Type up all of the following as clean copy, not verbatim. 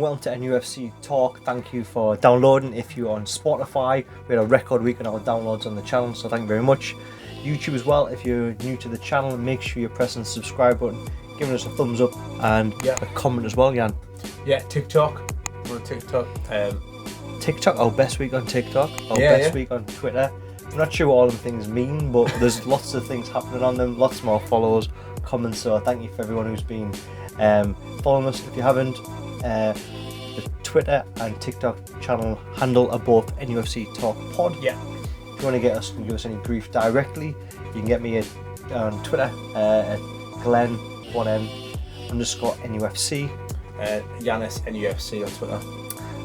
welcome to NUFC Talk. Thank you for downloading. If you're on Spotify, we had a record week in our downloads on the channel, so thank you very much. YouTube as well, if you're new to the channel, make sure you're pressing the subscribe button, giving us a thumbs up and a comment as well, Jan. Yeah, TikTok. We're on TikTok. TikTok, our best week on TikTok, our best week on Twitter. I'm not sure what all them things mean, but there's lots of things happening on them, lots more followers, comments, so thank you for everyone who's been following us. If you haven't, the Twitter and TikTok channel handle are both NUFC Talk Pod. Yeah. If you want to get us and give us any grief directly, you can get me on Twitter at Glenn1M_NUFC. Yanis NUFC on Twitter.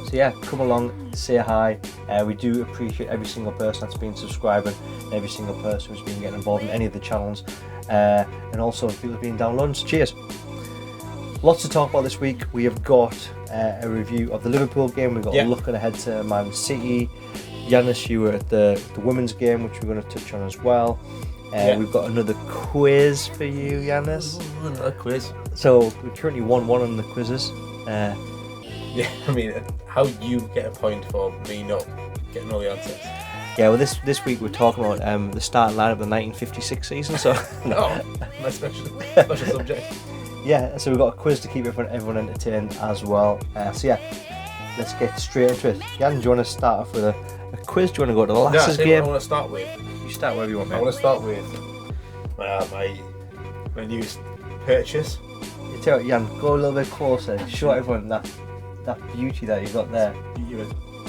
So yeah, come along, say hi. We do appreciate every single person that's been subscribing, and every single person who's been getting involved in any of the channels, and also people who've been downloading. So cheers. Lots to talk about this week. We have got a review of the Liverpool game. We've got a look ahead to Man City. Yanis, you were at the women's game, which we're going to touch on as well. We've got another quiz for you, Yanis. Another quiz. So we currently 1-1 on the quizzes. Yeah, I mean, how you get a point for me not getting all the answers? Yeah, well, this week we're talking about the starting line of the 1956 season. So my special subject. Yeah, so we've got a quiz to keep everyone entertained as well. So yeah, let's get straight into it. Jan, do you want to start off with a quiz? Do you want to go to the last game? I want to start with. You start wherever you want, mate. I want to start with my newest purchase. You tell Jan, go a little bit closer and show everyone that beauty that you got there.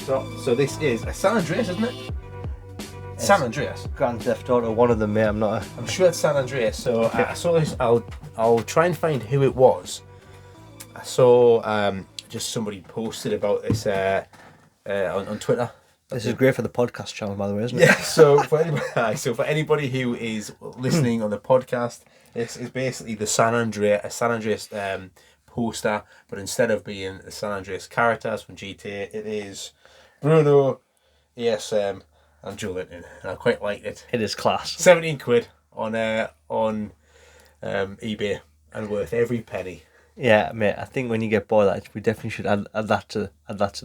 So this is a San Andreas, isn't it? San Andreas. Grand Theft Auto, one of them, mate. I'm sure it's San Andreas. So I saw this. I'll try and find who it was. I saw just somebody posted about this on Twitter. This is great for the podcast channel, by the way, isn't it? Yeah. So for anybody who is listening on the podcast, this is basically the San Andreas poster, but instead of being the San Andreas characters from GTA, it is Bruno, ASM, and Julian, and I quite like it. It is class. £17 on eBay and worth every penny. Yeah, mate. I think when you get bored, we definitely should add that to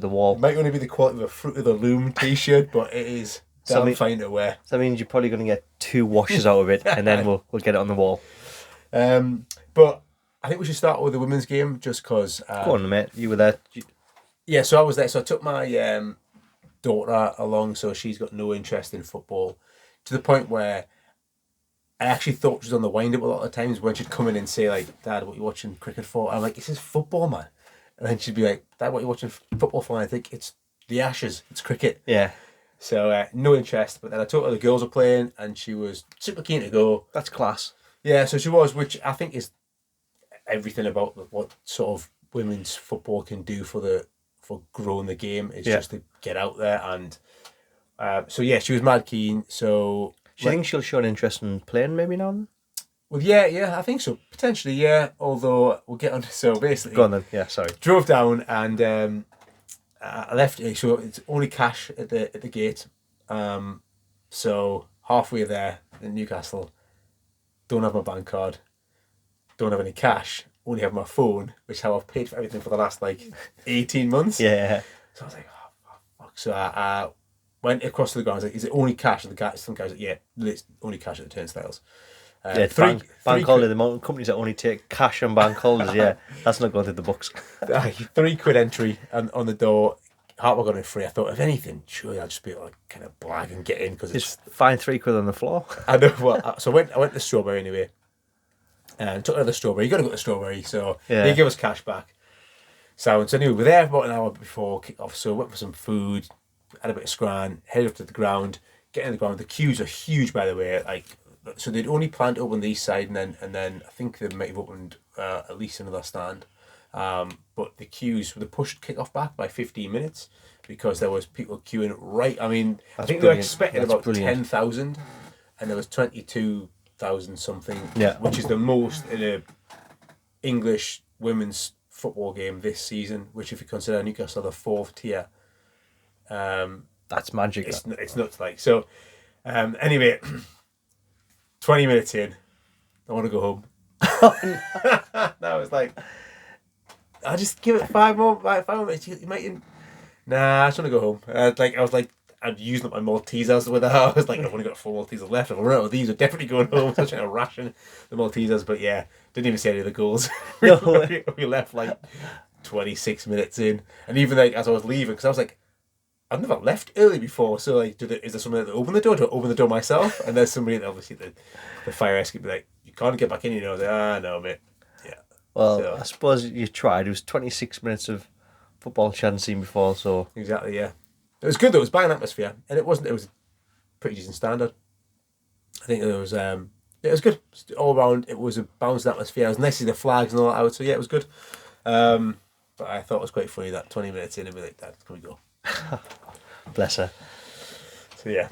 the wall. It might only be the quality of a Fruit of the Loom T-shirt, but it is damn fine to wear. So that means you're probably going to get 2 washes out of it, and then we'll get it on the wall. But I think we should start with the women's game, just because. Go on, mate. You were there. Yeah, so I was there. So I took my daughter along, so she's got no interest in football, to the point where I actually thought she was on the wind-up a lot of times when she'd come in and say, like, "Dad, what are you watching cricket for?" I'm like, "This is football, man." And then she'd be like, "Dad, what are you watching football for?" And I think, "It's the Ashes, it's cricket." Yeah. So no interest, but then I told her the girls were playing and she was super keen to go. That's class. Yeah, so she was, which I think is everything about what sort of women's football can do for growing the game. Is just to get out there, and so yeah, she was mad keen. So do you think she'll show an interest in playing maybe now? Well, yeah, I think so, potentially, yeah. Although we'll get on. So basically, go on then. Yeah, sorry. Drove down and I left. So it's only cash at the gate. So halfway there in Newcastle, don't have my bank card, don't have any cash, only have my phone, which is how I've paid for everything for the last 18 months. Yeah. So I was like, oh, fuck. So I went across to the ground. I was like, "Is it only cash?" And some guys like, "Yeah, it's only cash at the turnstiles." Bank holiday. The amount of companies that only take cash on bank holidays, yeah, that's not going through the books. £3 entry on the door. Hartwell got it free. I thought, if anything, surely I'd just be able to kind of blag and get in, because it's find £3 on the floor. I know. Well, so I went to Strawberry anyway, and took her to the Strawberry. You got to go to Strawberry, so they give us cash back. So anyway, we were there about an hour before kick off. So went for some food, had a bit of scran, headed up to the ground, get in the ground. The queues are huge, by the way. So they'd only planned to open the east side, and then I think they might have opened at least another stand. But the queues were pushed kick-off back by 15 minutes because there was people queuing right. I mean, I think they were expecting about 10,000, and there was 22,000 something, which is the most in a English women's football game this season. Which, if you consider Newcastle the 4th tier, that's magic. It's nuts. So. Anyway, 20 minutes in, I want to go home. No, it's I'll just give it 5 more minutes. You might. Nah, I just want to go home. I was like, I'd used up my Maltesers with her. I was like, I've only got 4 Maltesers left. I'm like, these are definitely going home. So I was trying to ration the Maltesers, but yeah, didn't even see any of the goals. we left like 26 minutes in, and even like as I was leaving, because I was like, I've never left early before, so like, is there somebody that open the door? Do I open the door myself? And there's somebody that obviously the fire escape be like, you can't get back in. You know, like, no, mate. Yeah. Well, so, I suppose you tried. It was 26 minutes of football she hadn't seen before, so exactly, yeah. It was good though. It was banging atmosphere, and it wasn't. It was pretty decent standard. I think it was. It was good all around. It was a bouncing atmosphere. It was nice to see the flags and all that out. So yeah, it was good. But I thought it was quite funny that 20 minutes in, and be like, "Dad, can we go?" Bless her. So yeah.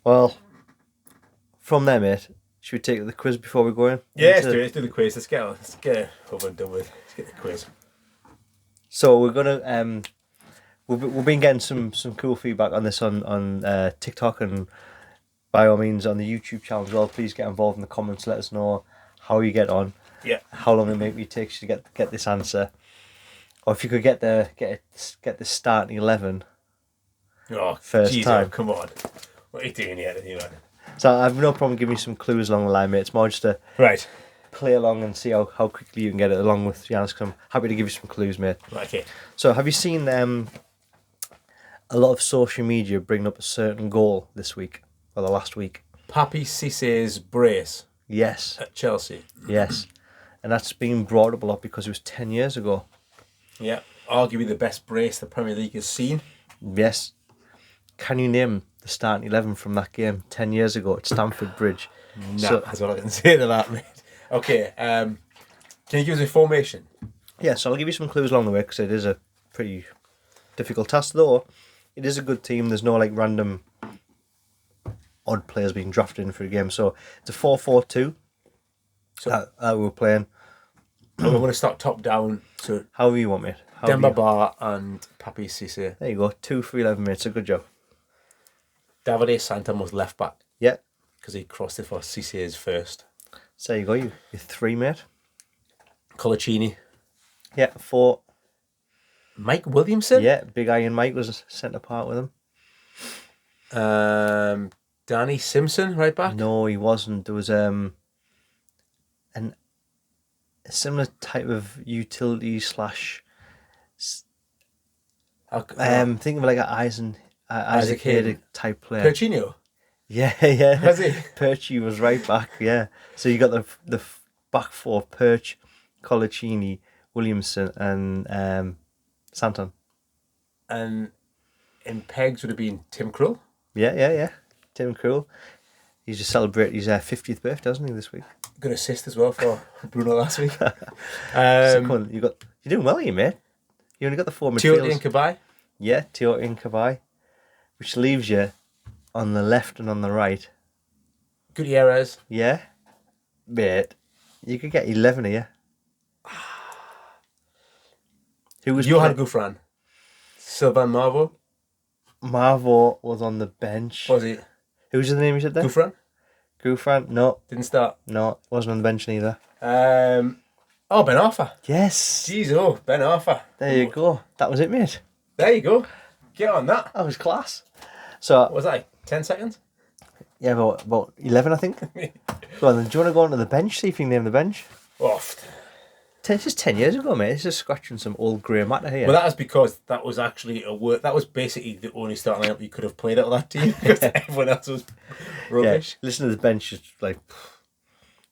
Well, from there, mate, should we take the quiz before we go in? Yeah, let's do the quiz. Let's get it over and done with. Let's get the quiz. So we're gonna we've been getting some cool feedback on this on TikTok, and by all means on the YouTube channel as well. Please get involved in the comments. Let us know how you get on. Yeah. How long it maybe takes you to get this answer, or if you could get the starting 11. Oh, first geez, time. Come on. What are you doing here, anyway? So I have no problem giving you some clues along the line, mate. It's more just to play along and see how quickly you can get it along with Yanis, because I'm happy to give you some clues, mate. Right, okay. So have you seen a lot of social media bringing up a certain goal this week, or the last week? Papi Cissé's brace. Yes. At Chelsea. Yes. And that's been brought up a lot because it was 10 years ago. Yeah. Arguably the best brace the Premier League has seen. Yes. Can you name the starting 11 from that game 10 years ago at Stamford Bridge? No, that's what I can say to that, mate. Okay, can you give us a formation? Yeah, so I'll give you some clues along the way, because it is a pretty difficult task, though. It is a good team. There's no like random odd players being drafted in for a game. So it's a 4-4-2 that we're playing. We're going to start top down. So however you want, mate. Demba Ba and Papi Cissé. There you go. 2 for 11, mate. It's a good job. Davide Santam was left back. Yeah. Because he crossed it for Cissé's first. So there you go. You're 3, mate. Colaccini. Yeah, 4. Mike Williamson. Yeah, Big Iron Mike was sent apart with him. Danny Simpson, right back. No, he wasn't. There was a similar type of utility / think of like an Isaac Hayden type player. Percino. Yeah. Was he? Perchy was right back. Yeah. So you got the back 4: Perch, Colaccini, Williamson, and Santon. And in pegs would have been Tim Krul. Yeah. Tim Krul. He's just celebrated his 50th birthday, hasn't he, this week? Good assist as well for Bruno last week. You're doing well here, mate. You only got the 4 midfielders. Tiote and Cabai. Yeah, Tiote and Cabai. Which leaves you on the left and on the right. Gutierrez. Yeah. Mate, you could get 11 here. Who was Johan Gouffran. Sylvain Marvo. Marvo was on the bench. Was he? Who's the name you said there? Gouffran. Gouffran? No. Didn't start. No, wasn't on the bench neither. Ben Arfa. Yes. Jeez, Ben Arfa. There you go. That was it, mate. There you go. Get on that. That was class. So what was that, like 10 seconds? Yeah, about 11, I think. Go on then. Do you want to go onto the bench, see if you can name the bench? This is 10 years ago, mate. This is scratching some old grey matter here. Well, that was because that was actually that was basically the only starting lineup you could have played out of that team, because everyone else was rubbish. Yeah, listen to the bench, it's like...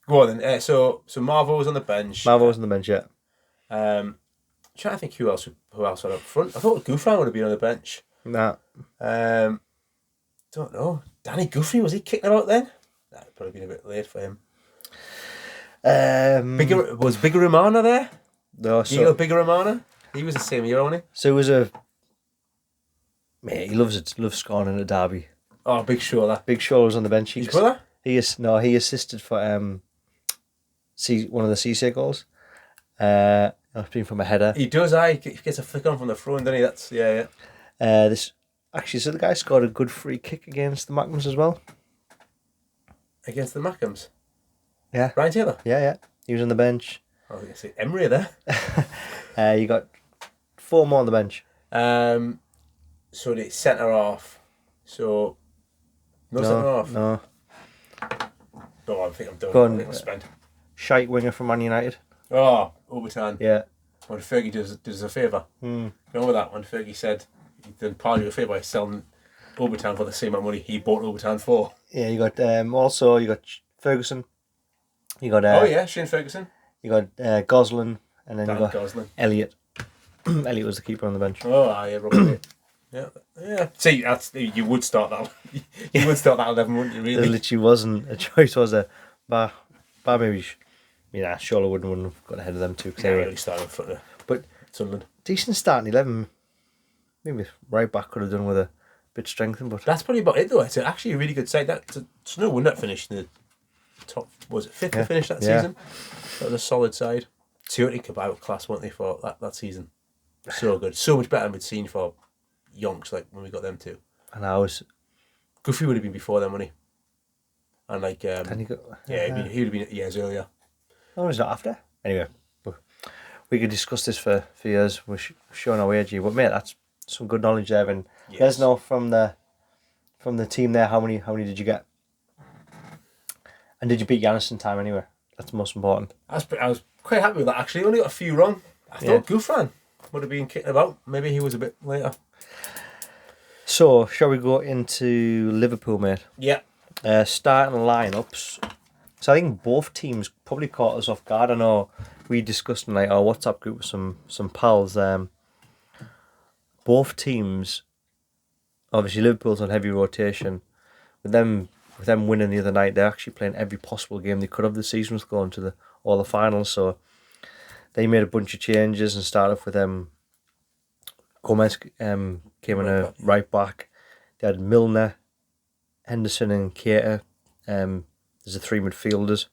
Go on then. So Marvo was on the bench. Marvo was on the bench, yeah. Trying to think who else was up front. I thought Gouffran would have been on the bench. Nah. Don't know. Danny Guthrie, was he kicking about then? That'd probably been a bit late for him. Was Bigger there? No, Bigger He was the same year, wasn't he? So it was mate, he loves scoring in a derby. Oh, Big Shoulder. Big Shoulder was on the bench. His brother? He assisted for one of the Cissé goals. It's been from a header. He does, he gets a flick on from the front, doesn't he? That's yeah. So the guy scored a good free kick against the Mackhams as well. Against the Mackhams? Yeah. Ryan Taylor? Yeah. He was on the bench. Oh, I see Emery there. You got 4 more on the bench. So the centre half. So no centre half. No. No, I think I'm done. Go I on. think I'm spent. Shite winger from Man United. Oh, Overton. Yeah. When Fergie does a favour. Remember that when Fergie said he did Pardew a favour by selling Overton for the same amount of money he bought Overton for. Yeah, you got also you got Ferguson. You got Shane Ferguson. You got Goslin, and then Dan you got Gosling. Elliot. Elliot was the keeper on the bench. Oh, yeah, Robert. Yeah. See, you would start that. You would start that 11, wouldn't you? Really? There literally wasn't a choice, was there? But maybe, surely wouldn't have got ahead of them too. Yeah, really started in front of. But Sunderland. Decent starting 11. Maybe right back could have done with a bit strengthened, but that's probably about it though. It's actually a really good side. It's no wonder that finished in the top. Was it 5th to finish that season? That was a solid side. Certainly could buy with class, weren't they, for that season? So good, so much better than we'd seen for Yonks, like when we got them too. And I was Goofy would have been before them, wouldn't he? And like he would have been years earlier. No, he's not after. Anyway, we could discuss this for years. We're showing our age here, but mate, that's some good knowledge there. And let us know from the team there how many did you get, and did you beat Yanis in time anyway? That's the most important. I was quite happy with that actually. Only got a few wrong. I thought Gouffran would have been kicking about. Maybe he was a bit later. So, shall we go into Liverpool, mate? Yeah. Starting lineups. So I think both teams probably caught us off guard. I know we discussed in like our WhatsApp group with some pals. Both teams, obviously Liverpool's on heavy rotation. With them winning the other night, they're actually playing every possible game they could have this season with going to all the finals. So they made a bunch of changes and started off with Gomez came in a right back. They had Milner, Henderson and Keita. There's the 3 midfielders.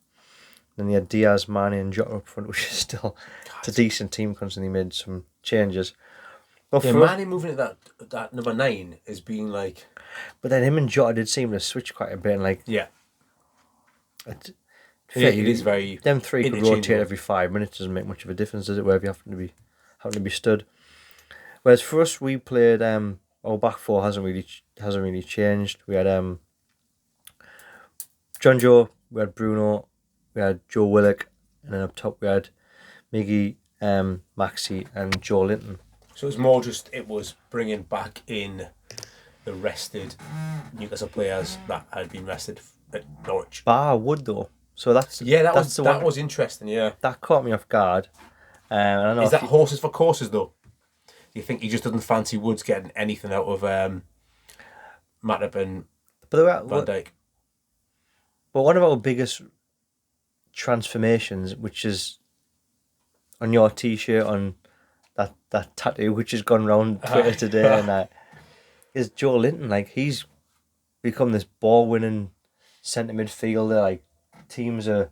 Then they had Diaz, Mane and Jota up front, which is still a decent team considering they made some changes. But Mane moving at that number 9 is being like... But then him and Jota did seem to switch quite a bit. And like, yeah. It is very... Them 3 could rotate every 5 minutes. Doesn't make much of a difference, does it? Wherever you happen to be stood. Whereas for us, we played... our back 4 hasn't really changed. We had John Joe, we had Bruno, we had Joe Willock, and then up top we had Miggy, Maxi, and Joe Linton. So it was bringing back in the rested Newcastle players that had been rested at Norwich. Bar Wood though, so that was interesting. Yeah, that caught me off guard. I know is that horses for courses though? Do you think he just doesn't fancy Woods getting anything out of Matip and Van Dijk? But one of our biggest transformations, which is on your T-shirt, on that tattoo, which has gone around Twitter today, and that is Joe Linton. Like, he's become this ball-winning centre midfielder. Like, teams are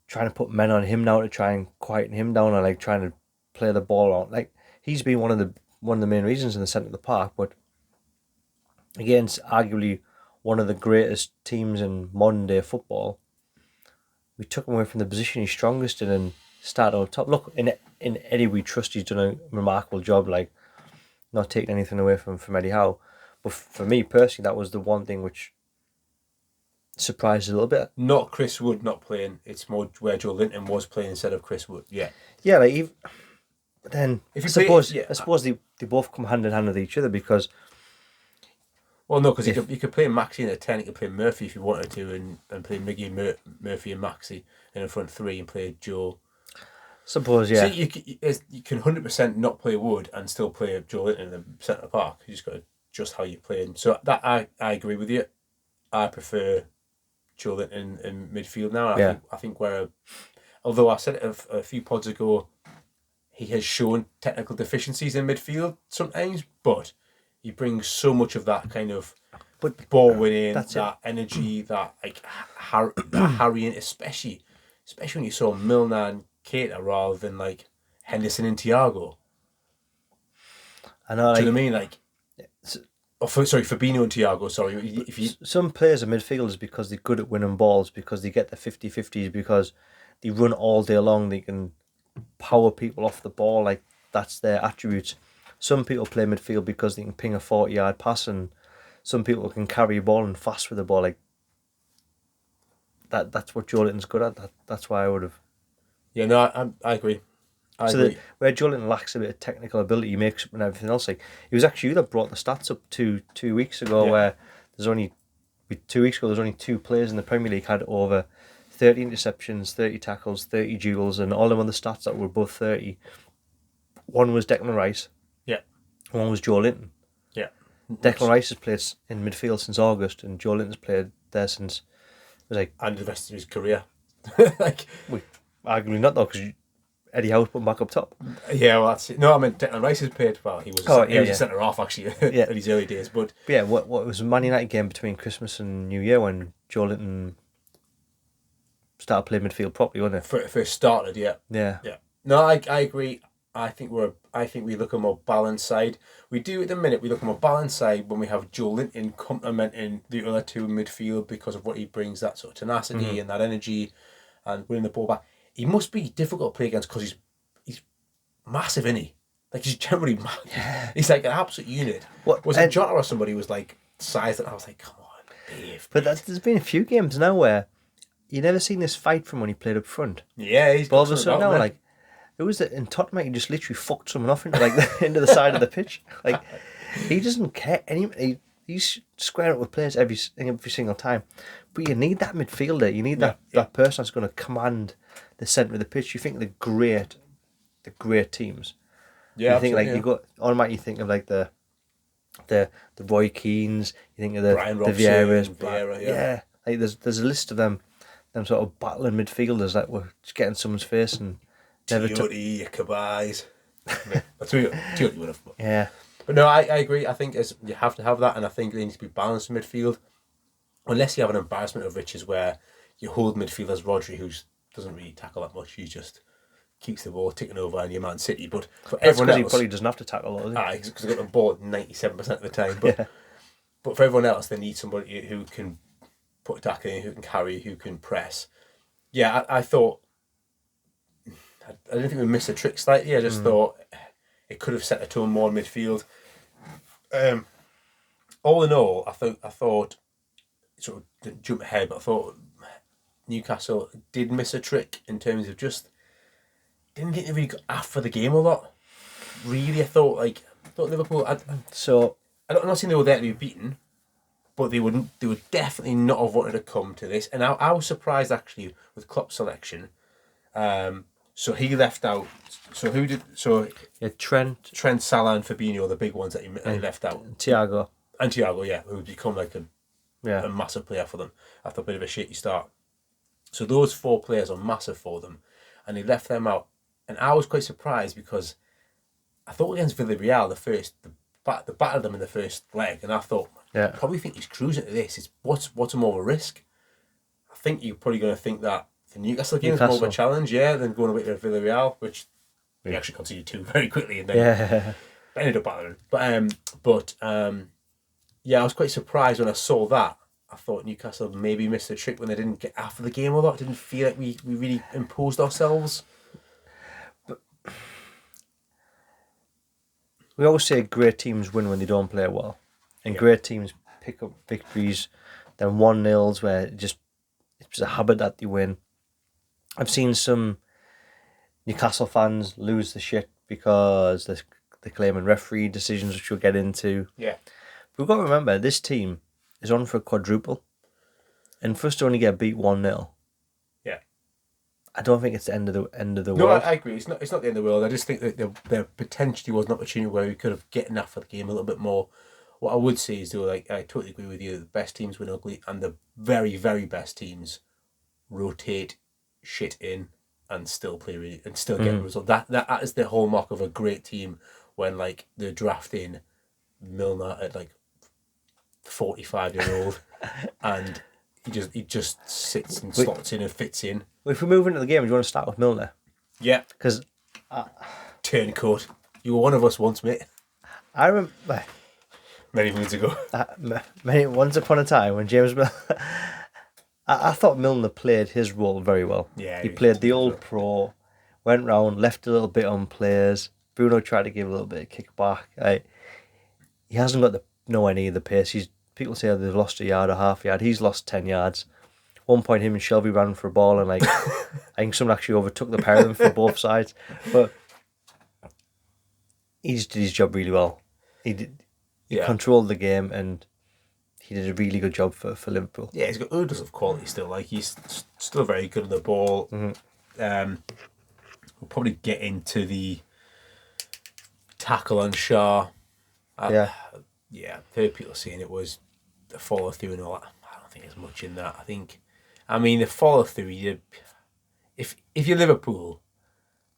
trying to put men on him now to try and quieten him down, or like trying to play the ball out. Like, he's been one of the main reasons in the centre of the park, but against arguably one of the greatest teams in modern day football, we took him away from the position he's strongest in and started on top. Look, in Eddie, we trust he's done a remarkable job, like not taking anything away from Eddie Howe. But for me personally, that was the one thing which surprised a little bit. Not Chris Wood not playing; it's more where Joe Linton was playing instead of Chris Wood. Yeah, yeah, like but then I suppose they both come hand in hand with each other because. Well, no, because you could play Maxi in a 10, you could play Murphy if you wanted to, and play Miggy, Murphy and Maxi in a front 3 and play Joe. Suppose, yeah. So you can 100% not play Wood and still play Joe Linton in the centre of the park. You just got to adjust how you're playing. So that I agree with you. I prefer Joe Linton in midfield now. I think although I said it a few pods ago, he has shown technical deficiencies in midfield sometimes, but he brings so much of that kind of ball winning, that energy, that like harrying, especially when you saw Milner and Keita rather than like Henderson and Thiago. I know. Do you know what I mean? Like, Fabinho and Thiago. Sorry, some players are midfielders because they're good at winning balls, because they get the 50-50s, because they run all day long. They can power people off the ball, like that's their attributes. Some people play midfield because they can ping a 40-yard pass, and some people can carry a ball and fast with the ball. Like that's what Joelinton's good at. That's why I would have. Yeah, no, I agree. I agree. Where Joelinton lacks a bit of technical ability, he makes up and everything else. Like it was actually you that brought the stats up two weeks ago, where there's only 2 weeks ago there's only 2 players in the Premier League had over 30 interceptions, 30 tackles, 30 duels, and all them other stats that were above 30. One was Declan Rice. Yeah. One was Joelinton. Yeah. Declan Rice has played in midfield since August, and Joelinton's played there since it was like and the rest of his career. Arguably not though, because Eddie Howe's put him back up top. Yeah, well that's it. No, I mean Declan Rice has played. Well, he was a centre half actually in his early days. But yeah, what was a Man United game between Christmas and New Year when Joelinton started playing midfield properly, wasn't it? First started, yeah. Yeah. No, I agree. I think we look a more balanced side. We do at the minute. We look a more balanced side when we have Joelinton complementing the other two in midfield because of what he brings, that sort of tenacity and that energy, and winning the ball back. He must be difficult to play against because he's massive, isn't he? Like he's generally mad. Yeah. He's like an absolute unit. Was it Jota or somebody was like sized? And I was like, come on, behave. But there's been a few games now where you never seen this fight from when he played up front. Yeah, he's. But all of a sudden now, like. Who was it in Tottenham? He just literally fucked someone off into into the side of the pitch. Like he doesn't care. He's squaring up with players every single time. But you need that midfielder. You need that person that's going to command the centre of the pitch. You think the great teams. Yeah, you think you go automatically. You think of like the Roy Keanes. You think of the Vieiras. Yeah, like there's a list of them sort of battling midfielders that were just getting someone's face and. Tiote, Kabais. Tiote would have. Yeah. But no, I agree. I think you have to have that, and I think they need to be balanced in midfield. Unless you have an embarrassment of riches where you hold midfield as Rodri, who doesn't really tackle that much. He just keeps the ball ticking over in your Man City. But for everyone else, he probably doesn't have to tackle all, because they've got the ball 97% of the time. But for everyone else, they need somebody who can put a tackle in, who can carry, who can press. Yeah, I thought. I didn't think we missed a trick slightly. I just thought it could have set a tone more in midfield. All in all, I thought sort of didn't jump ahead, but I thought Newcastle did miss a trick in terms of just didn't think they really got after the game a lot. Really, I thought Liverpool. I'm not saying they were there to be beaten, but they would definitely not have wanted to come to this. And I was surprised actually with Klopp's selection. So he left out. So who did? So Trent, Salah, and Fabinho, the big ones that he left out. Thiago, yeah, who would become like a massive player for them after a bit of a shaky start. So those 4 players are massive for them, and he left them out. And I was quite surprised because I thought against Villarreal the battered them in the first leg, and I thought probably think he's cruising to this. It's what's more of a risk. I think you're probably going to think that. The Newcastle game is more of a challenge, than going away to Villarreal, which we actually conceded 2 very quickly and then ended up battering. But I was quite surprised when I saw that. I thought Newcastle maybe missed a trick when they didn't get after the game a lot. Didn't feel like we really imposed ourselves. But we always say great teams win when they don't play well, and great teams pick up victories, then 1-0s where it's a habit that they win. I've seen some Newcastle fans lose the shit because they're claiming referee decisions, which we'll get into. Yeah. But we've got to remember, this team is on for a quadruple. And for us to only get beat 1-0, I don't think it's the end of the world. No, I agree. It's not the end of the world. I just think that there potentially was an opportunity where we could have gotten after the game a little bit more. What I would say is, though, I totally agree with you. The best teams win ugly, and the very, very best teams rotate shit in and still play really and still get a result. That is the hallmark of a great team when they're drafting Milner at 45-year-old and he just sits and slots in and fits in. Well, if we move into the game, do you want to start with Milner? Yeah, because turncoat. You were one of us once, mate. I remember many moons ago. Once upon a time when James Milner. I thought Milner played his role very well. Yeah, he played the old pro, went round, left a little bit on players. Bruno tried to give a little bit of kickback. He hasn't got nowhere near the pace. People say they've lost a yard or half yard. He's lost 10 yards. One point, him and Shelby ran for a ball, and I think someone actually overtook the pair of them for both sides. But he just did his job really well. He controlled the game, and he did a really good job for Liverpool. Yeah, he's got oodles of quality still. Like, he's still very good on the ball. Mm-hmm. We'll probably get into the tackle on Shaw. Yeah, I've heard people saying it was the follow through and all that. I don't think there's much in that. The follow through. If you're Liverpool,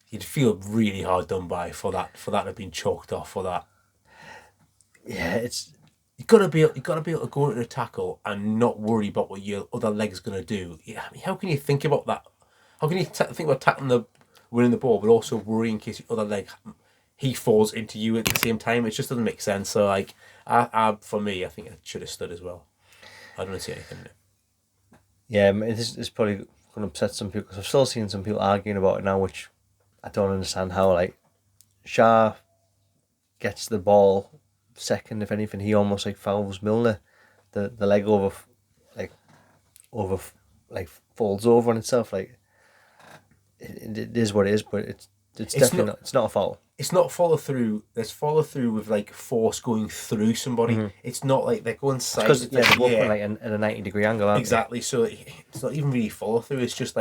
you'd feel really hard done by for that to have been chalked off for that. Yeah, you gotta be able to go into a tackle and not worry about what your other leg's gonna do. Yeah, how can you think about that? How can you think about tackling winning the ball, but also worry in case your other leg he falls into you at the same time? It just doesn't make sense. So for me, I think it should have stood as well. I don't see anything in it. Yeah, this is probably going to upset some people because I've still seen some people arguing about it now, which I don't understand how. Like, Shah gets the ball second, if anything, he almost fouls Milner, the leg falls over on itself. Like, it is what it is, but it's definitely it's not a foul. It's not follow through. There's follow through with force going through somebody. Mm-hmm. It's not like they're going side. Because they're walking at a 90-degree angle, aren't exactly. They? So it's not even really follow through. It's just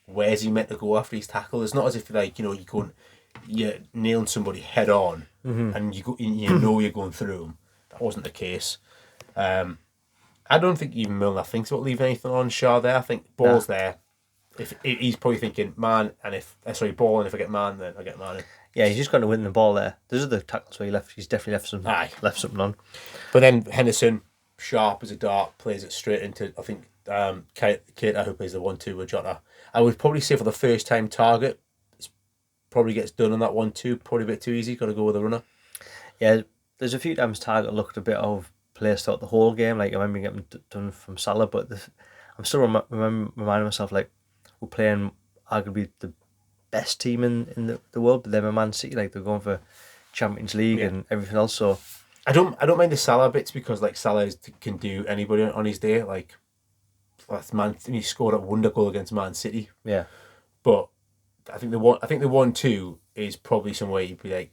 where's he meant to go after his tackle? It's not as if you're nailing somebody head on, mm-hmm. and you're going through them. That wasn't the case. I don't think even Milner thinks about leaving anything on Shaw there. I think ball's there. If he's probably thinking ball, and if I get man, then I get man. Yeah, he's just going to win the ball there. Those are the tackles where he's definitely left something on. But then Henderson, sharp as a dart, plays it straight into, I think, Keita, who plays the 1-2 with Jota. I would probably say for the first time target, it probably gets done on that 1-2, probably a bit too easy, got to go with the runner. Yeah, there's a few times target looked a bit of place throughout the whole game, I remember getting done from Salah, but I'm still reminding myself, we're playing arguably the best team in the world, but they're Man City, they're going for Champions League and everything else. So I don't mind the Salah bits because Salah can do anybody on his day. He scored a wonder goal against Man City. Yeah, but I think the 1-2 is probably somewhere you'd be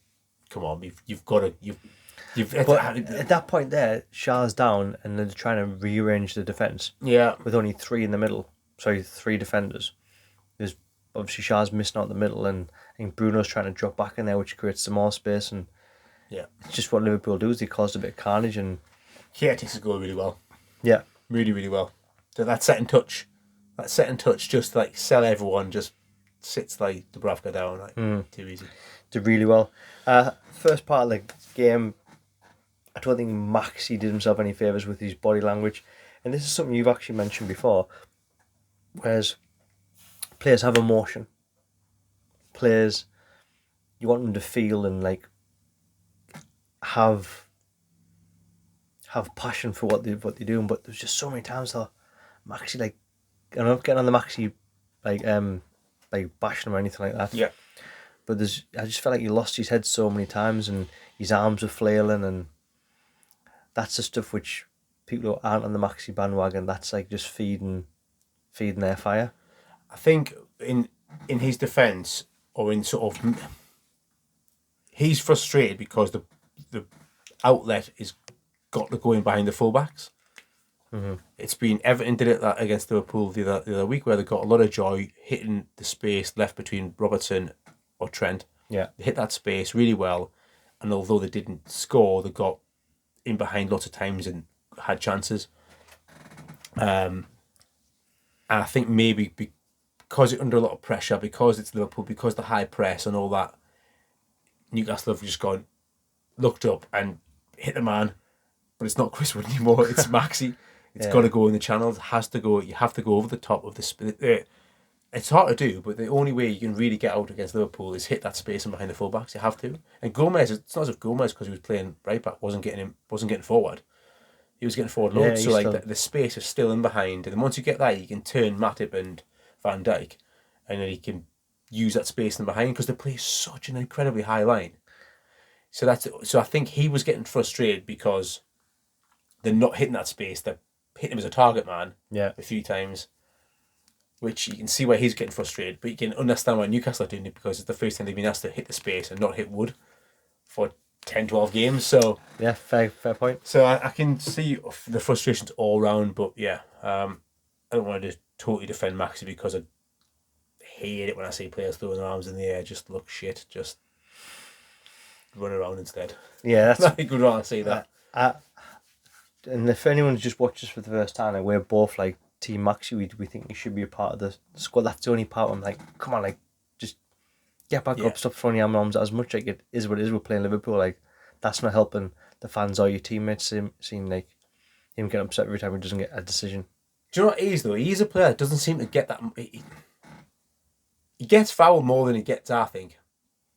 come on, you've got to But at that point there, Shah's down and they're trying to rearrange the defence. Yeah, with only three defenders. There's obviously Shah's missing out the middle, and I think Bruno's trying to drop back in there, which creates some more space. And it's just what Liverpool do is they caused a bit of carnage. And Keita takes the goal really well. Yeah, really, really well. So that second touch, just sell everyone, just sits Dubravka down too easy. Did really well. First part of the game, I don't think Maxi did himself any favours with his body language, and this is something you've actually mentioned before. Whereas players have emotion. Players, you want them to feel and have passion for what they're doing. But there's just so many times though, Maxi I'm not getting on the Maxi bashing him or anything like that. Yeah. But I just felt like he lost his head so many times and his arms were flailing, and that's the stuff which people who aren't on the Maxi bandwagon, that's just feeding their fire. I think in his defence, or in he's frustrated because the outlet is got to go in behind the fullbacks. Mm-hmm. It's been Everton did it that against Liverpool the other week, where they got a lot of joy hitting the space left between Robertson or Trent. Yeah, they hit that space really well, and although they didn't score, they got in behind lots of times and had chances. And I think maybe because it's under a lot of pressure, because it's Liverpool, because the high press and all that, Newcastle have just looked up and hit the man, but it's not Chris Wood anymore. It's Maxi. It's got to go in the channels. It has to go. You have to go over the top of the split. It's hard to do, but the only way you can really get out against Liverpool is hit that space and behind the fullbacks. You have to. And Gomez, it's not as if Gomez, because he was playing right back, wasn't getting forward. He was getting forward loads. So the space is still in behind, and then once you get that, you can turn Matip and Van Dijk, and then he can use that space in behind because they play such an incredibly high line. So I think he was getting frustrated because they're not hitting that space. They're hitting him as a target man a few times, which you can see why he's getting frustrated. But you can understand why Newcastle are doing it because it's the first time they've been asked to hit the space and not hit wood for 10, 12 games. So yeah, fair point. So I can see the frustrations all round, but yeah, I don't want to just totally defend Maxi because I hate it when I see players throwing their arms in the air, just look shit, just run around instead. Yeah, that's I would rather see that. And if anyone just watches for the first time, like, we're both like Team Maxi. We think he should be a part of the squad. That's the only part I'm like, come on, like, just get back up, stop throwing your arms as much. Like, it is what it is. We're playing Liverpool. Like, that's not helping the fans or your teammates. Seeing like him get upset every time he doesn't get a decision. Do you know what he is though? He's a player that doesn't seem to get that. He gets fouled more than he gets, I think.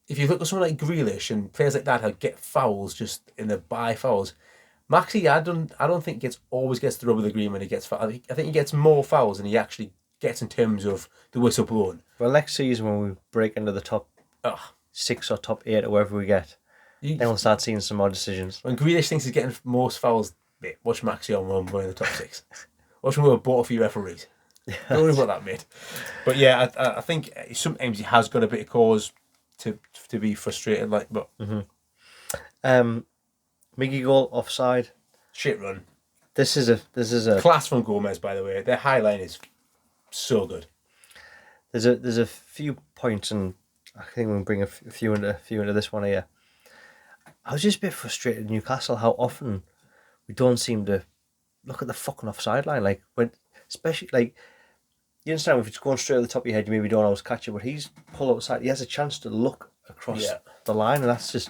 If you look at someone like Grealish and players like that who get fouls just in the by fouls, Maxi, I don't think always gets the rub of the green when he gets fouled. I think he gets more fouls than he actually gets in terms of the whistle blown. Well, next season when we break into the top 6 or top 8 or wherever we get, then we'll start seeing some more decisions. When Grealish thinks he's getting most fouls, mate, watch Maxi on one in the top 6. Watch him with a bought a few referees. Don't worry about that, mate. But yeah, I think sometimes he has got a bit of cause to be frustrated, like, but Miggy goal offside. Shit run. This is a class from Gomez, by the way. Their high line is so good. There's a few points, and I think we'll bring a few into this one here. I was just a bit frustrated in Newcastle how often we don't seem to look at the fucking offside line. Like, when, especially, like, you understand if it's going straight at the top of your head, you maybe don't always catch it, but he's pulled outside. He has a chance to look across the line, and that's just.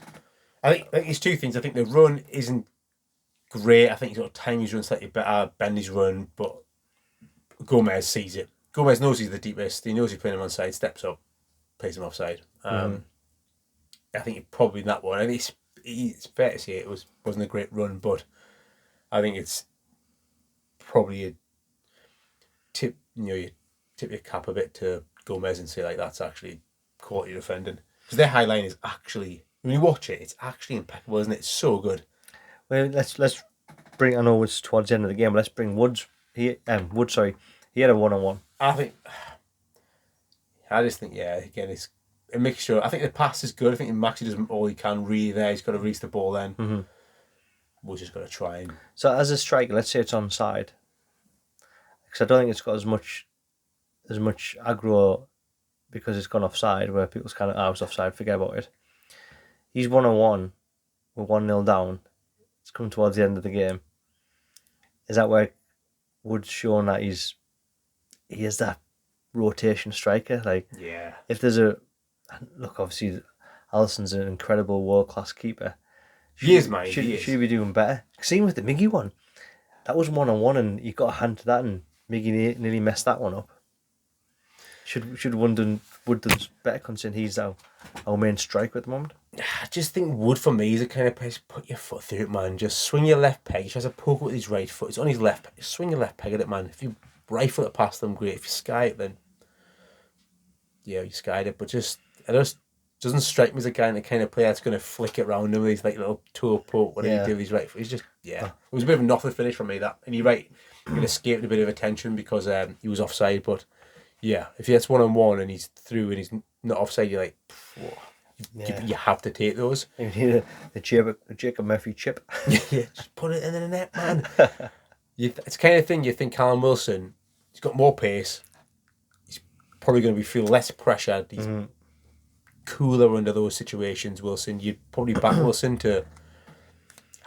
I think it's two things. I think the run isn't great. I think he's got to time his run slightly better, bend his run, but Gomez sees it. Gomez knows he's the deepest. He knows he's playing him onside, steps up, plays him offside. I think it probably in that one. I think it's fair to say it wasn't a great run, but I think it's probably a tip. You tip your cap a bit to Gomez and say, like, that's actually quality defending, because their high line is actually, when you watch it, it's actually impeccable, isn't it? It's so good. Well, let's bring. I know it's towards the end of the game, but let's bring Woods. He had a 1-on-1. I just think, again, it's a mixture. I think the pass is good. I think Maxi does all he can really there. He's got to release the ball then. We've just got to try and. So as a striker, let's say it's onside, because I don't think it's got as much aggro because it's gone offside, where people's kind of, I was offside, forget about it. He's 1-on-1, we're 1-0 down. It's come towards the end of the game. Is that where Wood's shown that he is that rotation striker? Like, if there's look, obviously Alisson's an incredible world-class keeper. Should be doing better. Same with the Miggy one. That was 1-on-1 and you got a hand to that, and Miggy nearly messed that one up. Should Wood done better, considering he's our main striker at the moment? I just think Wood, for me, is the kind of place, put your foot through it, man. Just swing your left peg. He tries to poke with his right foot. It's on his left peg. Just swing your left peg at it, man. If you right foot it past them, great. If you sky it, then you skied it. But it just doesn't strike me as a guy, the kind of player that's going to flick it round him with his like little toe poke. What did he do with his right foot? He's just, It was a bit of a nothing finish for me, that. And you're right, it escaped a bit of attention because he was offside. But yeah, if he gets 1-on-1 and he's through and he's not offside, you're like, whoa. You have to take those. You need a Jacob Murphy chip. Just put it in the net, man. It's the kind of thing you think Callum Wilson, he's got more pace. He's probably going to feel less pressured. He's cooler under those situations, Wilson. You'd probably back Wilson to...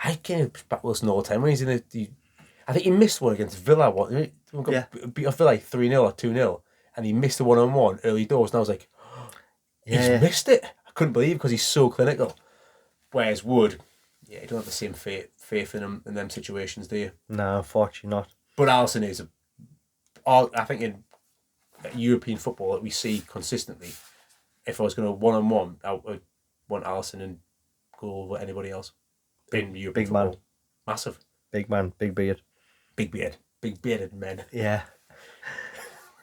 I can't back Wilson all the time. When he's in I think he missed one against Villa. Beat off Villa like 3-0 or 2-0. And he missed the 1-on-1 early doors. And I was like, he's missed it. I couldn't believe it because he's so clinical. Whereas Wood, you don't have the same faith in him in them situations, do you? No, unfortunately not. But Alisson is I think in European football that we see consistently, if I was going to 1-on-1, I would want Alisson and go over anybody else in European big football. Man. Massive. Big man, big beard. Big beard. Big bearded men. Yeah.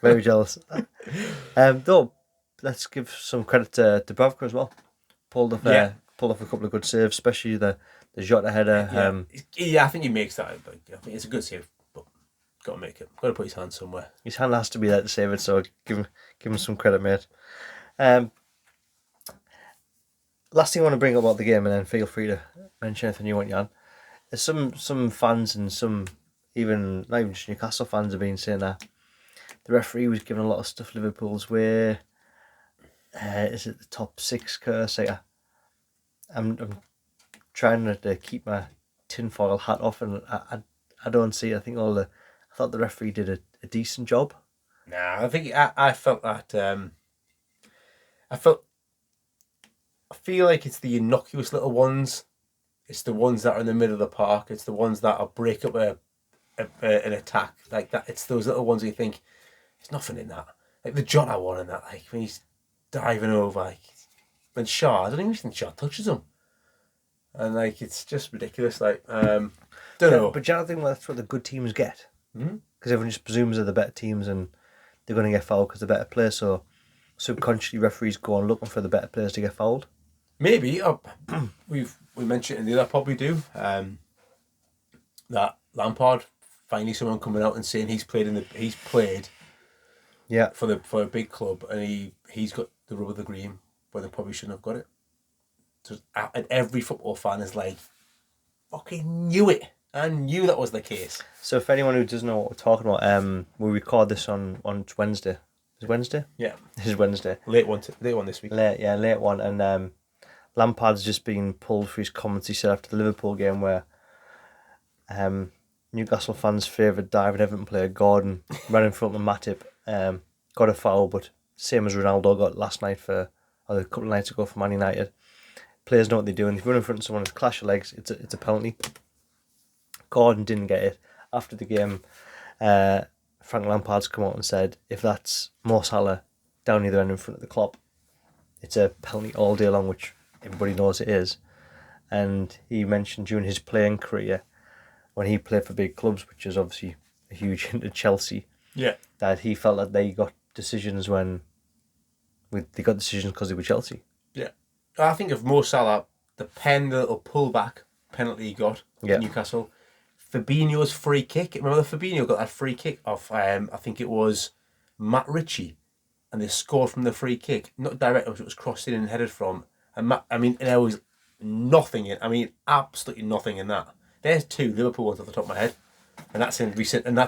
Very jealous. Though, let's give some credit to Bravka as well. Pulled off a couple of good saves, especially the Jota header. Yeah, I think he makes that. But I think it's a good save, but got to make it. Got to put his hand somewhere. His hand has to be there to save it, so give him some credit, mate. Last thing I want to bring up about the game, and then feel free to mention anything you want, Jan. There's some fans and some even not even just Newcastle fans have been saying that the referee was giving a lot of stuff Liverpool's way. Is it the top 6 curse? I'm trying to keep my tinfoil hat off, and I don't see it. I thought the referee did a decent job. Nah, I think I felt that. I feel like it's the innocuous little ones. It's the ones that are in the middle of the park. It's the ones that will break up an attack like that. It's those little ones where you think there's nothing in that. Like the Jota one in that, like when he's diving over, like when Shaw, I don't even think Shaw touches him, and like it's just ridiculous. Like don't know. But do you not think that's what the good teams get? Because everyone just presumes they're the better teams and they're going to get fouled because they're better players. So subconsciously referees go on looking for the better players to get fouled. Maybe we mentioned in the other pod we do that Lampard finally someone coming out and saying he's played for a big club and he's got the rub of the green where they probably shouldn't have got it. So, and every football fan is like, fucking knew it. I knew that was the case. So if anyone who doesn't know what we're talking about, we record this on Wednesday. Is it Wednesday? Yeah, this is Wednesday. Late one this week. Late one, and Lampard's just been pulled for his comments he said after the Liverpool game where Newcastle fans' favourite diving Everton player Gordon ran in front of Matip, got a foul, but same as Ronaldo got last night or a couple of nights ago for Man United. Players know what they're doing. If you run in front of someone and clash of legs, it's a penalty. Gordon didn't get it. After the game, Frank Lampard's come out and said, if that's Mo Salah down either end in front of the Klopp, it's a penalty all day long, which everybody knows it is. And he mentioned during his playing career, when he played for big clubs, which is obviously a huge hint at Chelsea, that he felt that they got decisions because they were Chelsea. Yeah. I think of Mo Salah, the little pullback penalty he got at Newcastle, Fabinho's free kick. Remember Fabinho got that free kick off, I think it was Matt Ritchie, and they scored from the free kick. Not direct, it was crossed in and headed from. And there was nothing in. Absolutely nothing in that. There's 2 Liverpool ones off the top of my head, and that's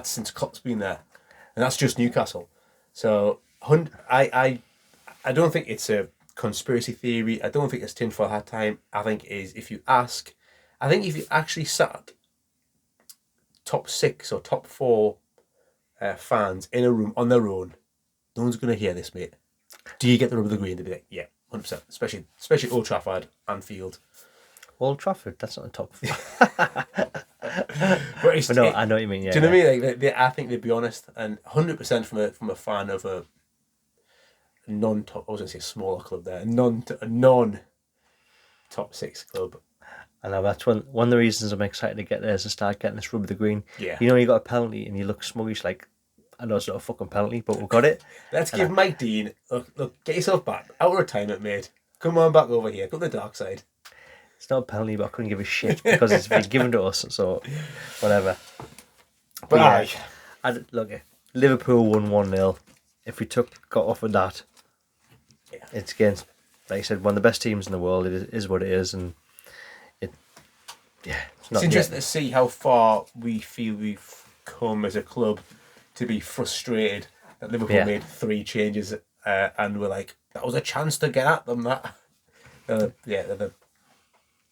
since Klopp's been there, and that's just Newcastle. So I don't think it's a conspiracy theory. I don't think it's tinfoil hat time. I think if you actually sat top 6 or top 4 fans in a room on their own, no one's going to hear this, mate. Do you get the rub of the green? They'd be like, yeah, 100%. Especially Old Trafford, Anfield. Old Trafford, that's not a top 4. But no, I know what you mean. Yeah. Do you know what I mean? Like, I think they'd be honest, and 100% from a fan of a non-top. I was going to say smaller club there, a non top 6 club. I know that's one of the reasons I'm excited to get there is to start getting this rub of the green. Yeah. You know, you got a penalty and you look smuggish like, I know it's not a fucking penalty, but we've got it. Let's give Mike Dean, look, get yourself back. Out of retirement, mate. Come on back over here. Go to the dark side. It's not a penalty, but I couldn't give a shit because it's been given to us, so whatever. But look, Liverpool won 1-0. If we got offered that, it's against, like I said, one of the best teams in the world. It is what it is, and it's interesting to see how far we feel we've come as a club to be frustrated that Liverpool made 3 changes, and we're like, that was a chance to get at them. They're the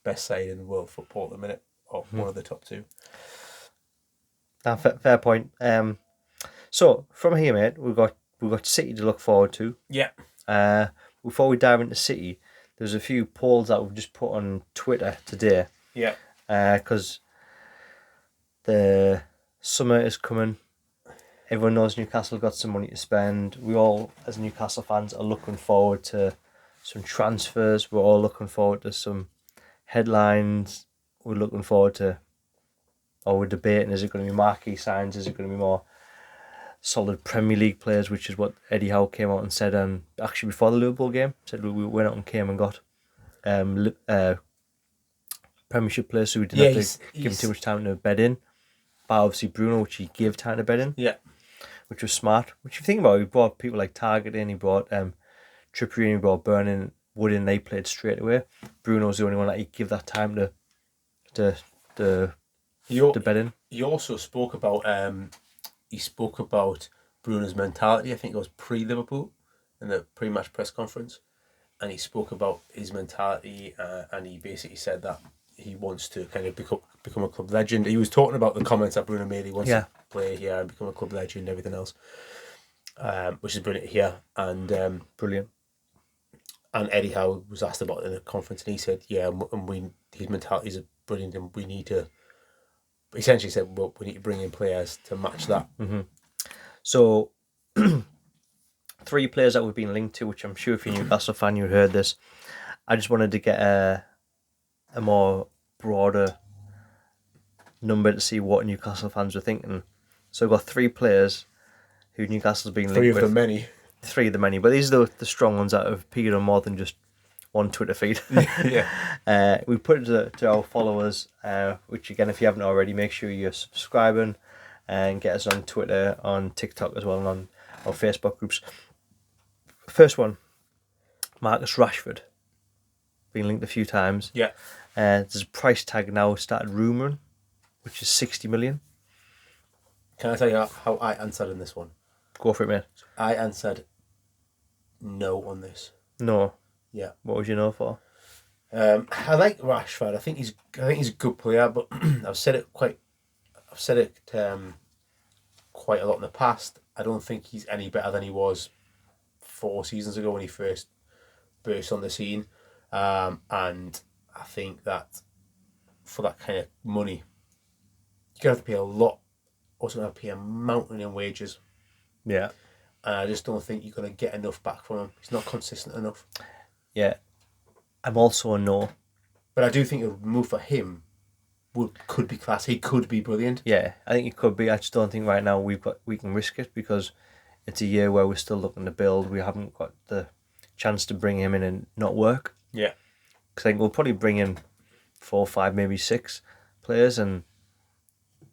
best side in world football at the minute, or one of the top 2. Fair point. So from here, mate, we've got City to look forward to. Yeah. Before we dive into City, there's a few polls that we've just put on Twitter today. Yeah. Because the summer is coming. Everyone knows Newcastle got some money to spend. We all, as Newcastle fans, are looking forward to some transfers. We're all looking forward to some headlines. We're looking forward to, or we're debating, is it going to be marquee signs? Is it going to be more solid Premier League players, which is what Eddie Howe came out and said. Actually before the Liverpool game, said we went out and came and got Premiership players, so we didn't have to give him too much time to bed in. But obviously Bruno, which he gave time to bed in. Yeah. Which was smart. Which you think about, he brought people like Target in, he brought Trippier in, he brought Burn in, Wood in, they played straight away. Bruno's the only one that he give that time to bed in. He also spoke about Bruno's mentality. I think it was pre-Liverpool in the pre-match press conference, and he spoke about his mentality, and he basically said that he wants to kind of become a club legend. He was talking about the comments that Bruno made. He wants to play here and become a club legend and everything else, which is brilliant here. And brilliant. And Eddie Howe was asked about it in the conference, and he said, "Yeah, and his mentality is brilliant, and we need to." Essentially said, "Well, we need to bring in players to match that." Mm-hmm. So, 3 players that we've been linked to, which I'm sure if you're a Newcastle fan, you heard this. I just wanted to get a more broader number to see what Newcastle fans were thinking. So, I've got 3 players who Newcastle's been linked with. 3 of the many. 3 of the many, but these are the strong ones that have appeared on more than just one Twitter feed. Yeah. We put it to our followers, which again, if you haven't already, make sure you're subscribing and get us on Twitter, on TikTok as well, and on our Facebook groups. First one, Marcus Rashford, been linked a few times. Yeah. There's a price tag now started rumouring, which is 60 million. Can I tell you how I answered in this one? Go for it, mate. I answered no on this. No. Yeah. What would you know for? I like Rashford. I think he's a good player, but I've said it quite a lot in the past. I don't think he's any better than he was 4 seasons ago when he first burst on the scene. And I think that for that kind of money, you're gonna have to pay a lot. Also gonna have to pay a mountain in wages. Yeah. And I just don't think you're gonna get enough back from him. He's not consistent enough. Yeah. I'm also a no. But I do think a move for him could be class. He could be brilliant. Yeah, I think it could be. I just don't think right now we can risk it because it's a year where we're still looking to build. We haven't got the chance to bring him in and not work. Yeah. Because I think we'll probably bring in 4, 5, maybe 6 players, and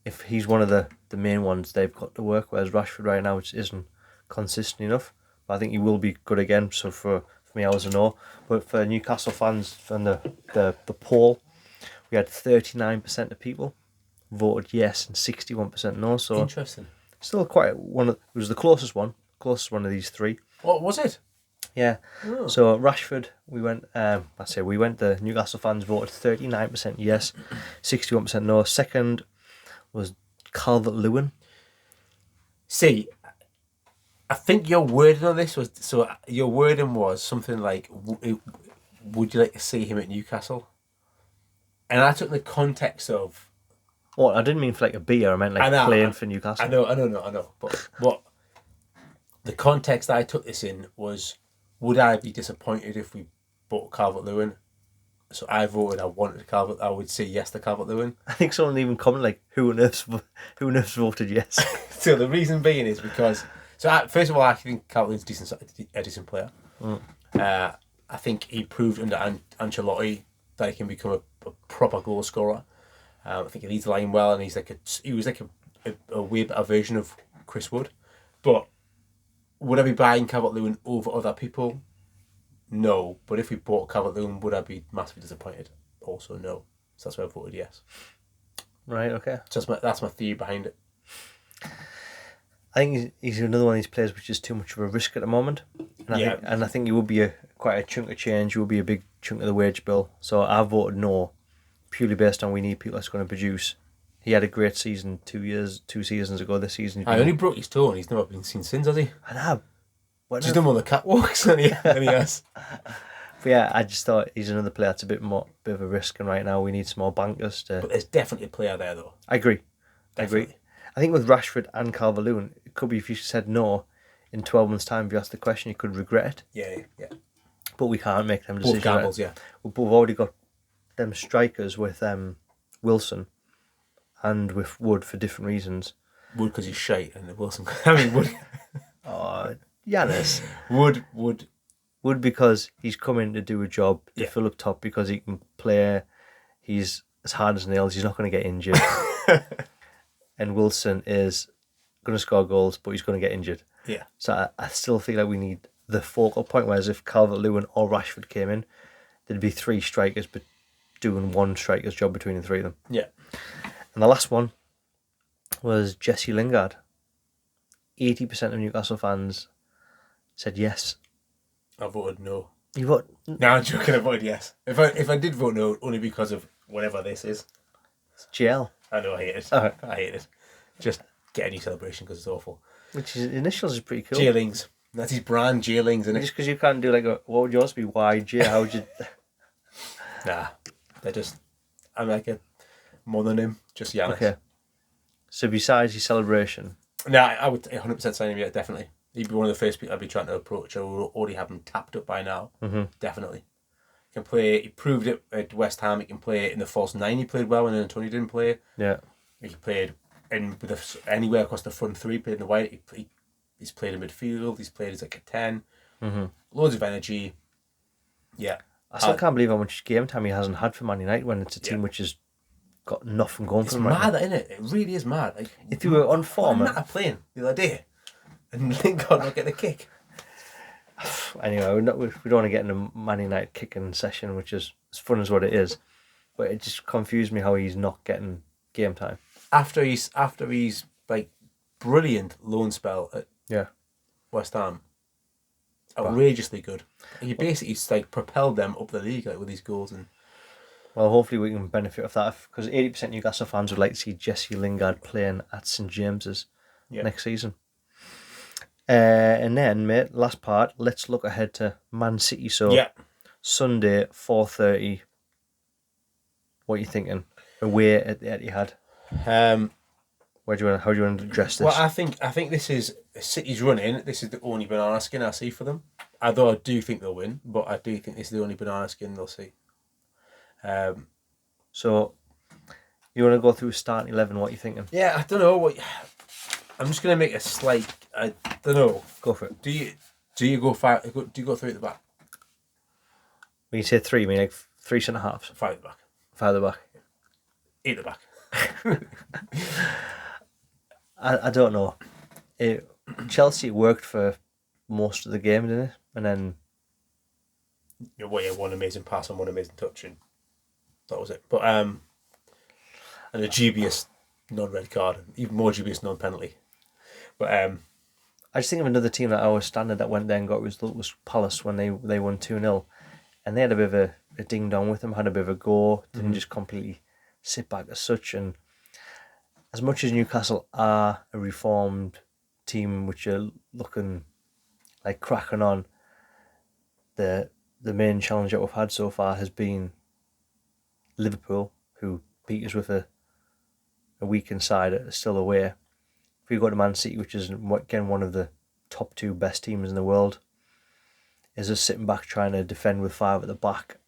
if he's one of the main ones, they've got to work. Whereas Rashford right now isn't consistent enough. But I think he will be good again. So for me, I was a no. But for Newcastle fans, from the poll, we had 39% of people voted yes and 61% no. So interesting. Still quite one. It was the closest one of these 3. What was it? Yeah. Oh. So Rashford, we went. The Newcastle fans voted 39% yes, 61% no. Second was Calvert-Lewin. See, I think your wording on this was something like, "Would you like to see him at Newcastle?" And I took the context of. Well, I didn't mean for like a beer. I meant like playing for Newcastle. I know. But what the context I took this in was, would I be disappointed if we bought Calvert-Lewin? So I voted. I would say yes to Calvert-Lewin. I think someone even commented like, "Who on earth voted yes?" So the reason being is because. So first of all, I think Calvert-Lewin's a decent player. I think he proved under Ancelotti that he can become a proper goal scorer. I think he leads the line well, and he was like a way better version of Chris Wood. But would I be buying Calvert-Lewin over other people? No. But if we bought Calvert-Lewin, would I be massively disappointed? Also no. So that's why I voted yes. Right. Okay. So that's my theory behind it. I think he's another one of these players which is too much of a risk at the moment. And I think he will be quite a chunk of change. He will be a big chunk of the wage bill. So I voted no, purely based on we need people that's going to produce. He had a great season 2 seasons ago. This season, I only broke his toe and he's never been seen since, has he? I know. He's done all the catwalks than he has. But yeah, I just thought he's another player that's a bit of a risk, and right now we need some more bankers to. But there's definitely a player there, though. I agree. Definitely. I agree. I think with Rashford and Calvert-Lewin, it could be if you said no in 12 months' time, if you asked the question, you could regret it. Yeah. But we can't make them decisions. Both gambles, yeah. We've already got them strikers with Wilson and with Wood for different reasons. Wood because he's shite, and Wilson. I mean, Wood. Oh, Yanis. Wood. Because he's coming to do a job to fill up top because he can play. He's as hard as nails. He's not going to get injured. And Wilson is going to score goals, but he's going to get injured. Yeah. So I still feel like we need the focal point. Whereas if Calvert-Lewin or Rashford came in, there'd be three strikers, but doing one striker's job between the three of them. Yeah. And the last one was Jesse Lingard. 80% of Newcastle fans said yes. I voted no. You vote? No, I'm joking. I voted yes. If I did vote no, only because of whatever this is. It's GL. I know, I hate it. Oh. I hate it. Just get a new celebration because it's awful. Which is initials is pretty cool. J-Lings. That's his brand, J-Lings, isn't it? Just because you can't do like what would yours be? YJ? How would you? Nah, they're just. I'm like a mononym, just Yanis. Okay. So besides your celebration, Nah, I would 100% sign him. Yeah, definitely. He'd be one of the first people I'd be trying to approach. I would already have him tapped up by now. Mm-hmm. Definitely. He can play. He proved it at West Ham. He can play in the false nine. He played well when Antonio didn't play. Yeah. He played in with anywhere across the front three. Played in the wide. He's played in midfield. He's played as like a 10. Mm-hmm. Loads of energy. Yeah. I still can't believe how much game time he hasn't had for Man United when it's a team which has got nothing going for It's them. mad, isn't it? It really is mad. Like, if you were on form, I'm not playing the other day, and Lingard not get the kick. Anyway, we don't want to get in a Man United kicking session, which is as fun as what it is, but it just confused me how he's not getting game time After he's like brilliant loan spell at West Ham. Outrageously good. He basically like propelled them up the league like with these goals, and well, hopefully we can benefit off that because 80% Newcastle fans would like to see Jesse Lingard playing at St James's next season. And then, mate, last part. Let's look ahead to Man City. So Sunday 4:30. What are you thinking? Away at the Etihad. How do you want to address this? Well, I think this is City's running. This is the only banana skin I see for them. Although I do think they'll win, but I do think this is the only banana skin they'll see. So you want to go through starting 11? What are you thinking? Yeah, I don't know. I'm just gonna make a slight. I don't know. Go for it. Do you go five? Do you go three at the back? When you say three, you mean like three centre halves? Five at the back. Five at the back. Eight at the back. I don't know. Chelsea worked for most of the game, didn't it? And then one amazing pass and one amazing touch, and that was it. But and a dubious non-red card, even more dubious non-penalty. But I just think of another team that our standard that went there and got results was Palace when they won 2-0, and they had a bit of a ding dong with them, had a bit of a go, didn't just completely sit back as such. And as much as Newcastle are a reformed team which are looking like cracking on, the main challenge that we've had so far has been Liverpool, who beat us with a weakened side still away. If we go to Man City, which is again one of the top two best teams in the world, is us sitting back trying to defend with five at the back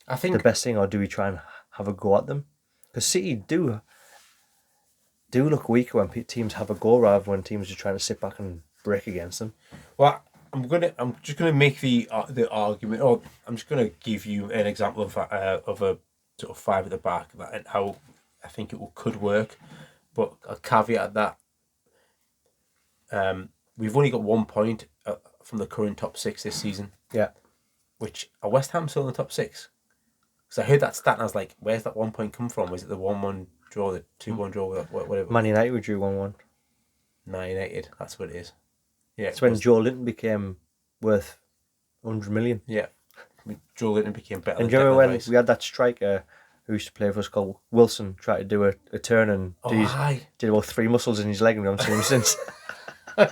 I think the best thing, or do we try and have a go at them? Because City do look weaker when teams have a go rather than when teams are trying to sit back and break against them. Well, I'm just gonna make the argument, or I'm just gonna give you an example of a sort of five at the back and how I think it could work, but a caveat that we've only got 1 point from the current top six this season. Yeah, which are West Ham still in the top six? Because I heard that stat and I was like, where's that 1 point come from? Was it the 1-1 draw, the 2-1 draw, whatever? Man United we drew 1-1. Man United, that's what it is. Yeah, it's when Joe Linton became worth 100 million. Yeah, Joe Linton became better. And do you remember when we had that striker who used to play for us called Wilson, try to do a turn and did about 3 muscles in his leg, and we haven't seen him since.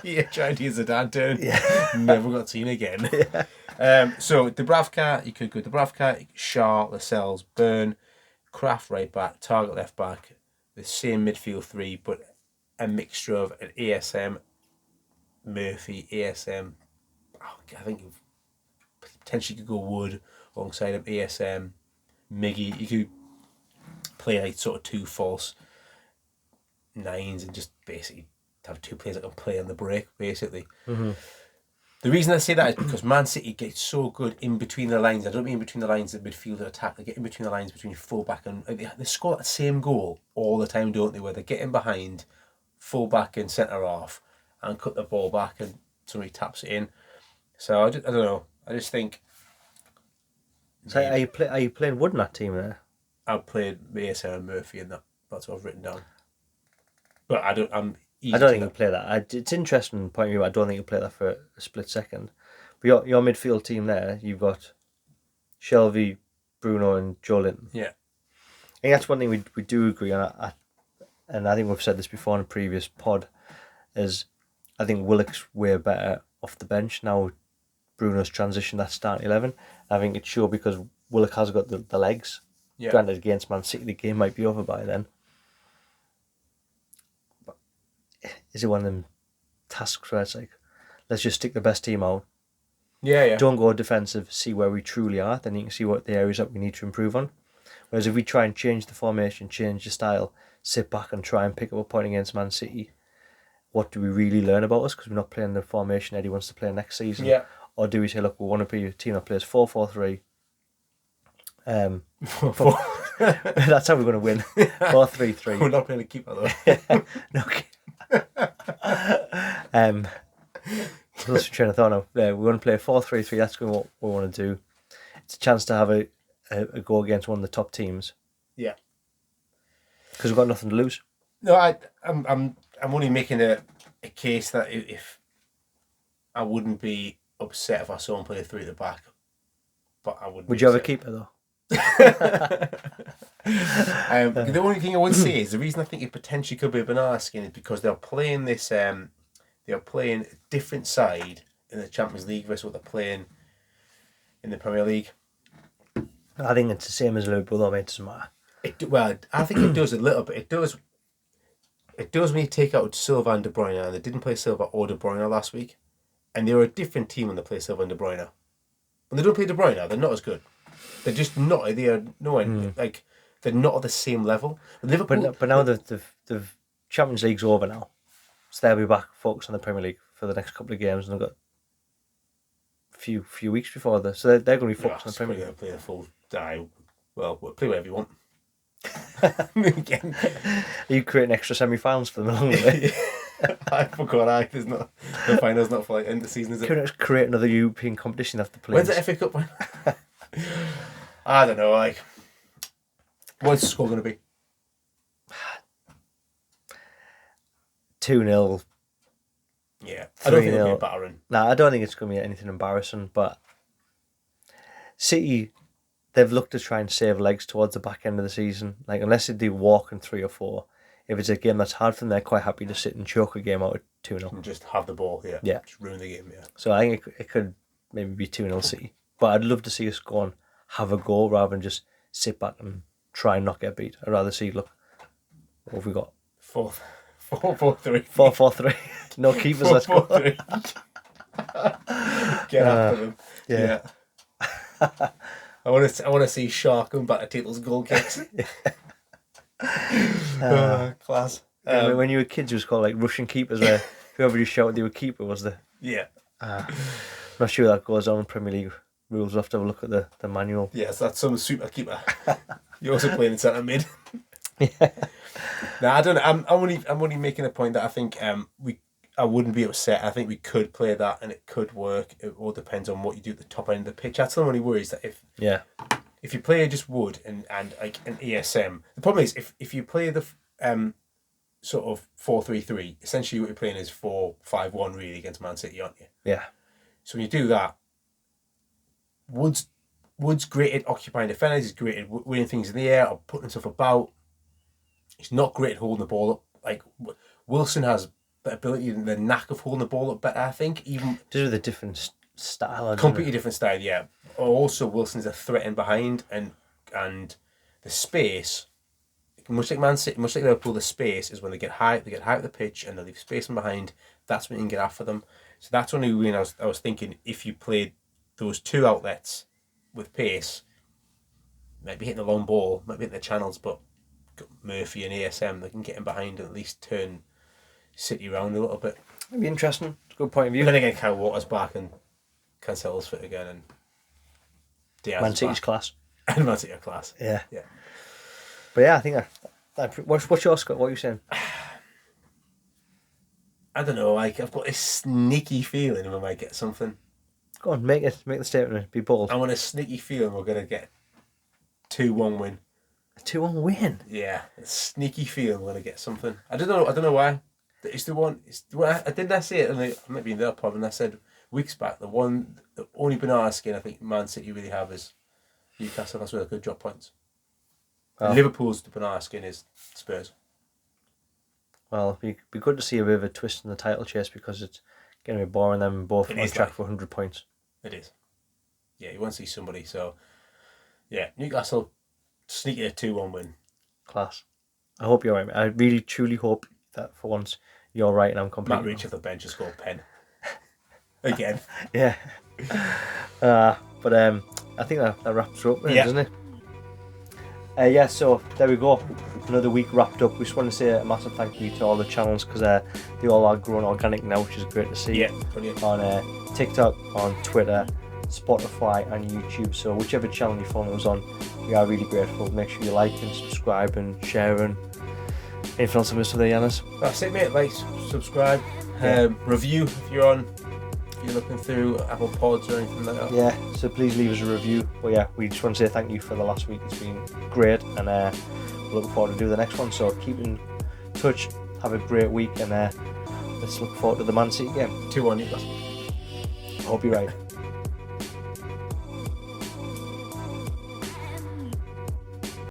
Yeah, tried to use the Dan turn. Yeah. Never got seen again. Yeah. So Dubravka, you could go Dubravka, Shaw, Lascelles, Byrne, Kraft right back, Target left back, the same midfield three, but a mixture of an ASM, Murphy, ASM. I think you potentially could go Wood alongside him, ASM, Miggy. You could play like sort of two false nines and just basically have two players that can play on the break, basically. Mm-hmm. The reason I say that is because Man City get so good in between the lines. I don't mean between the lines of midfield and attack. They get in between the lines between full-back and... They score that same goal all the time, don't they? Where they get in behind full-back and centre-half and cut the ball back and somebody taps it in. So, I don't know. I just think... So are you playing Wood in that team there? I've played Mason and Murphy in that. That's what I've written down. But I don't think you play that. It's interesting point of view. I don't think you play that for a split second. But your midfield team there, you've got Shelby, Bruno, and Joe Linton. Yeah. I think that's one thing we do agree on. And I think we've said this before in a previous pod. Is I think Willock's way better off the bench now. Bruno's transitioned that starting 11. I think it's sure because Willock has got the legs. Yeah. Granted, against Man City, the game might be over by then. But is it one of them tasks where it's like, let's just stick the best team out? Yeah. Don't go defensive, see where we truly are, then you can see what the areas that we need to improve on. Whereas if we try and change the formation, change the style, sit back and try and pick up a point against Man City, what do we really learn about us? Because we're not playing the formation Eddie wants to play next season. Yeah. Or do we say, look, we want to be a team that plays 4-4-3. That's how we're going to win. 4-3-3. We're not playing a keeper though. No. Let's train of thought now. Yeah, we're going to play 4-3-3. That's what we want to do. It's a chance to have a go against one of the top teams. Yeah. Because we've got nothing to lose. No, I'm only making a case that if I wouldn't be upset if I saw him play three at the back, but I wouldn't. Would you have a keeper though? The only thing I would say is the reason I think it potentially could be a banana skin is because they're playing this. They're playing a different side in the Champions League versus what they're playing in the Premier League. I think it's the same as Liverpool, though. It doesn't matter. Well, I think it does a little bit. It does when you take out Silva and De Bruyne, and they didn't play Silva or De Bruyne last week, and they're a different team when they play Silva and De Bruyne. When they don't play De Bruyne, they're not as good. They're just not. They are like they're not at the same level. Liverpool, but now the Champions League's over now, so they'll be back focused on the Premier League for the next couple of games, and they've got a few weeks before this, so they're going to be focused on the Premier League. Play the full die. Well, play whatever you want. Are you creating extra semi-finals for them along the way? I forgot. There's not the finals not for like end of the season, is it? Can we create another European competition after playing? When's the FA Cup one? I don't know. Like, what's the score going to be? 2-0. Yeah, I don't think it'll be a battering. Nah, I don't think it's going to be anything embarrassing. But City, they've looked to try and save legs towards the back end of the season. Like, unless they do walk in 3 or 4, if it's a game that's hard for them, they're quite happy to sit and choke a game out at 2-0. And just have the ball, yeah. Just ruin the game, yeah. So I think it could maybe be 2-0 City. But I'd love to see us go and have a go rather than just sit back and try and not get beat. I'd rather see, look, what have we got? 4-4-3. 4-4-3. No keepers, let's go. Get after them. Yeah. I want to see Shark come back to take those goal kicks. Class. When you were kids, it was called like Russian keepers, where whoever you shouted they were keeper was the. Yeah. I'm not sure that goes on in Premier League rules. We'll have to have a look at the manual. Yes, that's some super keeper. You're also playing in centre mid. Yeah. No, I don't know. I'm only making a point that I think I wouldn't be upset. I think we could play that and it could work. It all depends on what you do at the top end of the pitch. That's the only worry is that if you play just Wood and like an ESM, the problem is if you play the sort of 4-3-3, essentially what you're playing is 4-5-1 really against Man City, aren't you? Yeah. So when you do that, Wood's great at occupying defenders. He's great at winning things in the air or putting himself about. He's not great at holding the ball up. Like Wilson has the ability and the knack of holding the ball up better, I think. Even just with a different style. Completely different style, yeah. Also, Wilson's a threat in behind and the space, much like Man City, much like Liverpool, the space is when they get high up the pitch and they leave space in behind. That's when you can get after them. So that's only when I was thinking if you played those two outlets with pace, might be hitting the long ball, might be hitting the channels, but got Murphy and ASM, they can get in behind and at least turn City round a little bit. It'd be interesting. It's a good point of view. But then again, Kyle Walker's back and Cancelo's fit again, and Diaz Man is City's back. class. And Man City are class. Yeah. Yeah. But yeah, I think what's your Scott? What are you saying? I don't know. Like I've got a sneaky feeling we might get something. Go on, make the statement. Be bold. I want a sneaky feeling we're gonna get 2-1 win. A 2-1 win. Yeah, a sneaky feeling we're gonna get something. I don't know why. It's the one. Didn't I say it? I might be in their pub, and I said weeks back the only banana skin I think Man City really have is Newcastle. That's where they could drop points. Oh. Liverpool's the banana skin is Spurs. Well, it'd be good to see a bit of a twist in the title chase because it's getting a bit boring. Them both on track for 100 points. It is. Yeah, you want to see somebody. So, yeah, Newcastle sneaking a 2-1 win. Class. I hope you're right, mate. I really, truly hope that for once you're right and I'm completely Matt Reach off the bench has scored pen. Again. Yeah. But I think that wraps up, doesn't it? Yeah, so there we go. Another week wrapped up. We just want to say a massive thank you to all the channels because they all are growing organic now, which is great to see. Yeah, brilliant. On TikTok, on Twitter, Spotify and YouTube. So whichever channel you follow us on, we are really grateful. Make sure you like and subscribe and share and anything else I missed there, Yanis? That's it, mate. Like, subscribe, review if you're looking through Apple Pods or anything like that. Yeah, so please leave us a review. But yeah, we just want to say thank you for the last week. It's been great, and we're looking forward to do the next one. So keep in touch. Have a great week, and let's look forward to the Man City game. 2-1 Newcastle. I hope you're right.